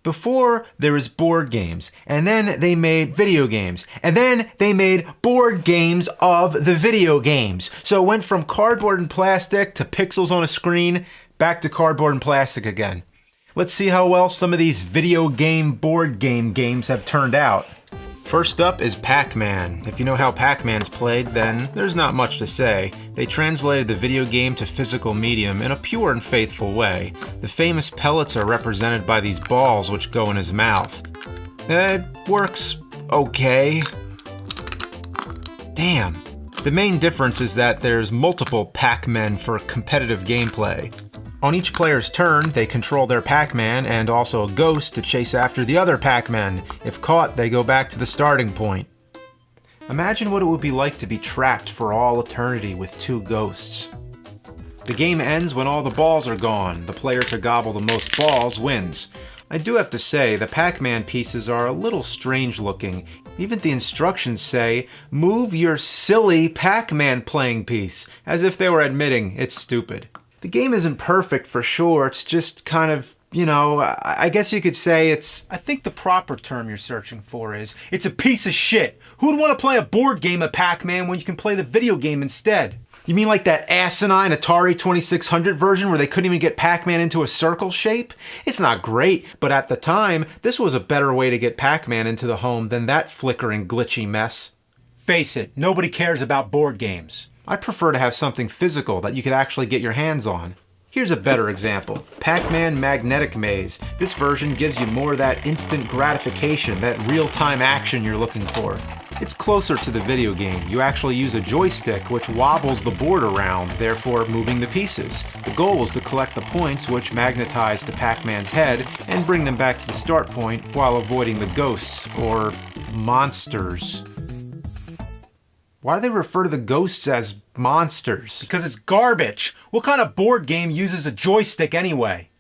Before, there was board games, and then they made video games, and then they made board games of the video games. So it went from cardboard and plastic to pixels on a screen, back to cardboard and plastic again. Let's see how well some of these video game board game games have turned out. First up is Pac-Man. If you know how Pac-Man's played, then there's not much to say. They translated the video game to physical medium in a pure and faithful way. The famous pellets are represented by these balls which go in his mouth. It works okay. Damn. The main difference is that there's multiple Pac-Men for competitive gameplay. On each player's turn, they control their Pac-Man and also a ghost to chase after the other Pac-Men. If caught, they go back to the starting point. Imagine what it would be like to be trapped for all eternity with two ghosts. The game ends when all the balls are gone. The player to gobble the most balls wins. I do have to say, the Pac-Man pieces are a little strange looking. Even the instructions say, "Move your silly Pac-Man playing piece," as if they were admitting it's stupid. The game isn't perfect for sure, it's just kind of, you know, I guess you could say I think the proper term you're searching for is, it's a piece of shit. Who'd want to play a board game of Pac-Man when you can play the video game instead? You mean like that asinine Atari 2600 version where they couldn't even get Pac-Man into a circle shape? It's not great, but at the time, this was a better way to get Pac-Man into the home than that flickering, glitchy mess. Face it, nobody cares about board games. I prefer to have something physical that you could actually get your hands on. Here's a better example. Pac-Man Magnetic Maze. This version gives you more of that instant gratification, that real-time action you're looking for. It's closer to the video game. You actually use a joystick which wobbles the board around, therefore moving the pieces. The goal is to collect the points which magnetize to Pac-Man's head and bring them back to the start point while avoiding the ghosts, or monsters. Why do they refer to the ghosts as monsters? Because it's garbage. What kind of board game uses a joystick anyway?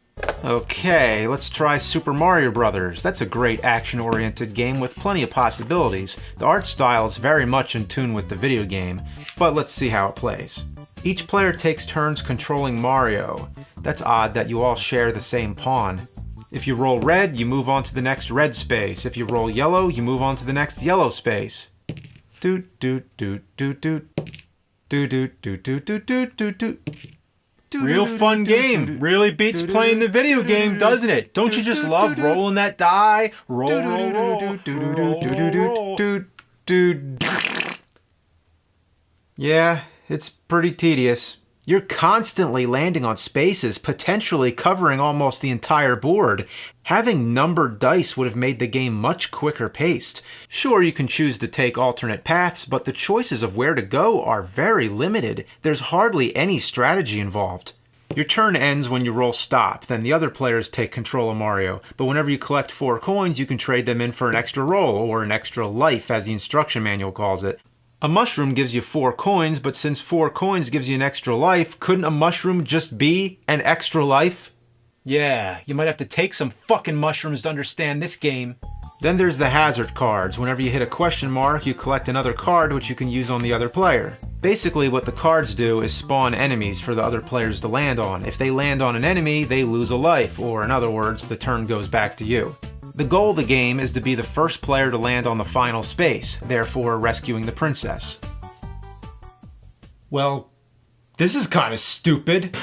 Okay, let's try Super Mario Bros. That's a great action-oriented game with plenty of possibilities. The art style is very much in tune with the video game, but let's see how it plays. Each player takes turns controlling Mario. That's odd that you all share the same pawn. If you roll red, you move on to the next red space. If you roll yellow, you move on to the next yellow space. Doot doot doot doot doot doot doot doot doot doot doot doot. Real fun game. Really beats playing the video game, doesn't it? Don't you just love rolling that die? Roll, roll, roll. Yeah, it's pretty tedious. You're constantly landing on spaces, potentially covering almost the entire board. Having numbered dice would have made the game much quicker paced. Sure, you can choose to take alternate paths, but the choices of where to go are very limited. There's hardly any strategy involved. Your turn ends when you roll stop, then the other players take control of Mario. But whenever you collect 4 coins, you can trade them in for an extra roll, or an extra life as the instruction manual calls it. A mushroom gives you 4 coins, but since 4 coins gives you an extra life, couldn't a mushroom just be an extra life? Yeah, you might have to take some fucking mushrooms to understand this game. Then there's the hazard cards. Whenever you hit a question mark, you collect another card which you can use on the other player. Basically, what the cards do is spawn enemies for the other players to land on. If they land on an enemy, they lose a life, or in other words, the turn goes back to you. The goal of the game is to be the first player to land on the final space, therefore rescuing the princess. Well, this is kind of stupid.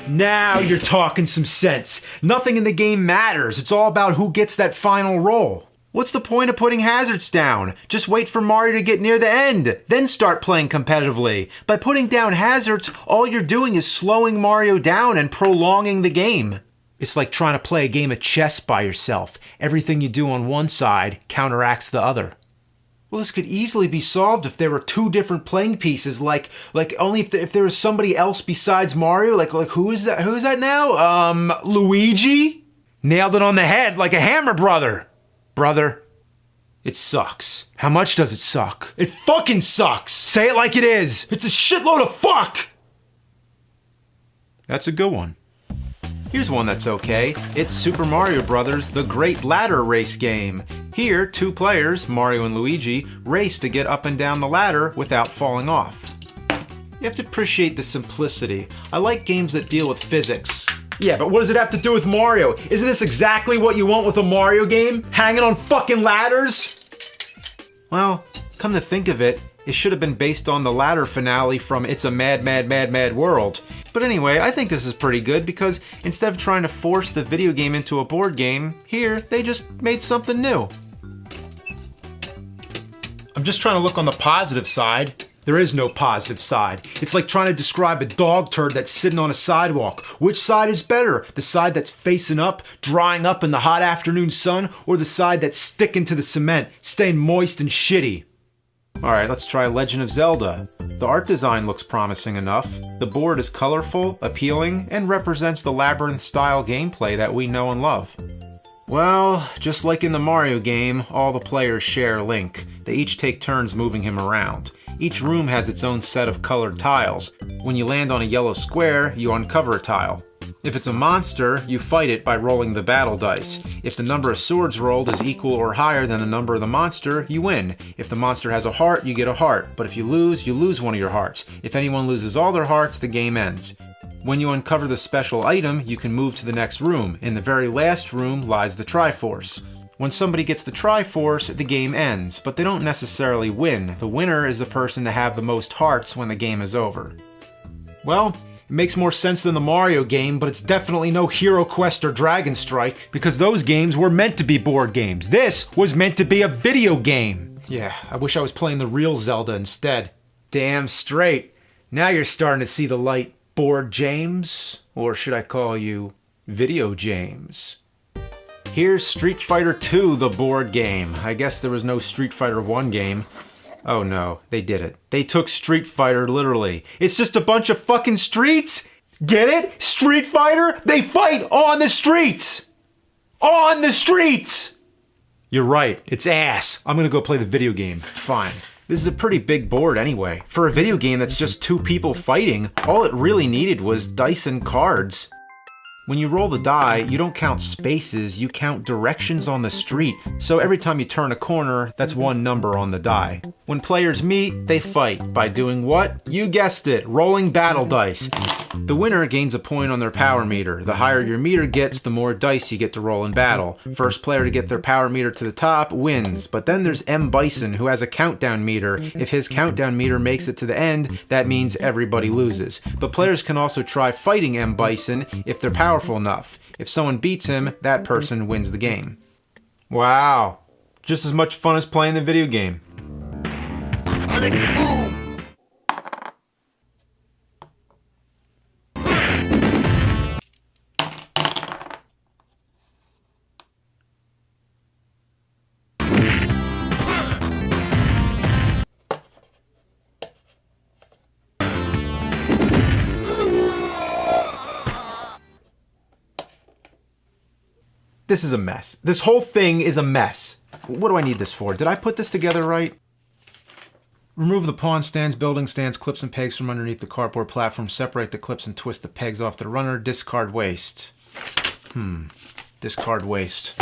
Now you're talking some sense. Nothing in the game matters. It's all about who gets that final roll. What's the point of putting hazards down? Just wait for Mario to get near the end, then start playing competitively. By putting down hazards, all you're doing is slowing Mario down and prolonging the game. It's like trying to play a game of chess by yourself. Everything you do on one side counteracts the other. Well, this could easily be solved if there were 2 different playing pieces, like only if there was somebody else besides Mario, like who is that? Who is that now? Luigi? Nailed it on the head like a hammer, brother. Brother, it sucks. How much does it suck? It fucking sucks. Say it like it is. It's a shitload of fuck. That's a good one. Here's one that's okay. It's Super Mario Bros. The Great Ladder Race game. Here, 2 players, Mario and Luigi, race to get up and down the ladder without falling off. You have to appreciate the simplicity. I like games that deal with physics. Yeah, but what does it have to do with Mario? Isn't this exactly what you want with a Mario game? Hanging on fucking ladders? Well, come to think of it, it should have been based on the ladder finale from It's a Mad, Mad, Mad, Mad World. But anyway, I think this is pretty good because instead of trying to force the video game into a board game, here, they just made something new. I'm just trying to look on the positive side. There is no positive side. It's like trying to describe a dog turd that's sitting on a sidewalk. Which side is better? The side that's facing up, drying up in the hot afternoon sun, or the side that's sticking to the cement, staying moist and shitty? Alright, let's try Legend of Zelda. The art design looks promising enough. The board is colorful, appealing, and represents the labyrinth-style gameplay that we know and love. Well, just like in the Mario game, all the players share Link. They each take turns moving him around. Each room has its own set of colored tiles. When you land on a yellow square, you uncover a tile. If it's a monster, you fight it by rolling the battle dice. If the number of swords rolled is equal or higher than the number of the monster, you win. If the monster has a heart, you get a heart. But if you lose one of your hearts. If anyone loses all their hearts, the game ends. When you uncover the special item, you can move to the next room. In the very last room lies the Triforce. When somebody gets the Triforce, the game ends, but they don't necessarily win. The winner is the person to have the most hearts when the game is over. Well, it makes more sense than the Mario game, but it's definitely no Hero Quest or Dragon Strike, because those games were meant to be board games. This was meant to be a video game. Yeah, I wish I was playing the real Zelda instead. Damn straight. Now you're starting to see the light, Board James, or should I call you Video James? Here's Street Fighter 2, the board game. I guess there was no Street Fighter 1 game. Oh no, they did it. They took Street Fighter literally. It's just a bunch of fucking streets? Get it? Street Fighter? They fight on the streets! On the streets! You're right, it's ass. I'm gonna go play the video game. Fine. This is a pretty big board anyway. For a video game that's just two people fighting, all it really needed was dice and cards. When you roll the die, you don't count spaces, you count directions on the street. So every time you turn a corner, that's one number on the die. When players meet, they fight by doing what? You guessed it, rolling battle dice. The winner gains a point on their power meter. The higher your meter gets, the more dice you get to roll in battle. First player to get their power meter to the top wins. But then there's M. Bison, who has a countdown meter. If his countdown meter makes it to the end, that means everybody loses. But players can also try fighting M. Bison if they're powerful enough. If someone beats him, that person wins the game. Wow. Just as much fun as playing the video game. This is a mess. This whole thing is a mess. What do I need this for? Did I put this together right? Remove the pawn stands, building stands, clips and pegs from underneath the cardboard platform. Separate the clips and twist the pegs off the runner. Discard waste. Discard waste.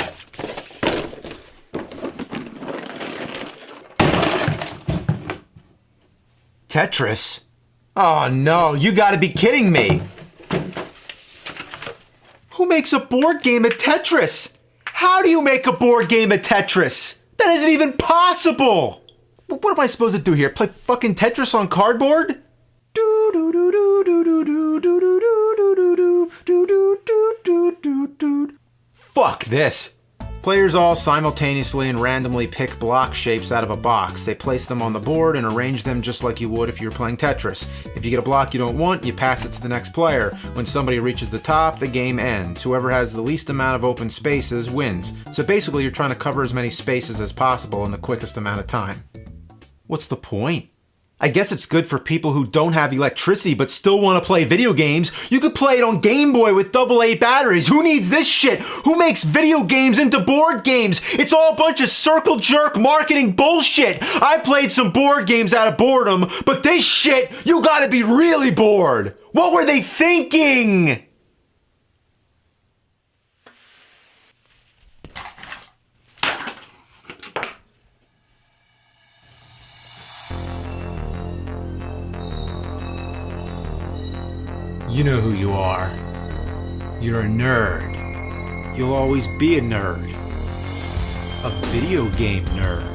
Tetris? Oh no, you gotta be kidding me! Who makes a board game of Tetris? How do you make a board game of Tetris? That isn't even possible! What am I supposed to do here? Play fucking Tetris on cardboard? Fuck this. Players all simultaneously and randomly pick block shapes out of a box. They place them on the board and arrange them just like you would if you were playing Tetris. If you get a block you don't want, you pass it to the next player. When somebody reaches the top, the game ends. Whoever has the least amount of open spaces wins. So basically you're trying to cover as many spaces as possible in the quickest amount of time. What's the point? I guess it's good for people who don't have electricity but still want to play video games. You could play it on Game Boy with AA batteries. Who needs this shit? Who makes video games into board games? It's all a bunch of circle jerk marketing bullshit. I played some board games out of boredom, but this shit, you gotta be really bored. What were they thinking? You know who you are. You're a nerd. You'll always be a nerd. A video game nerd.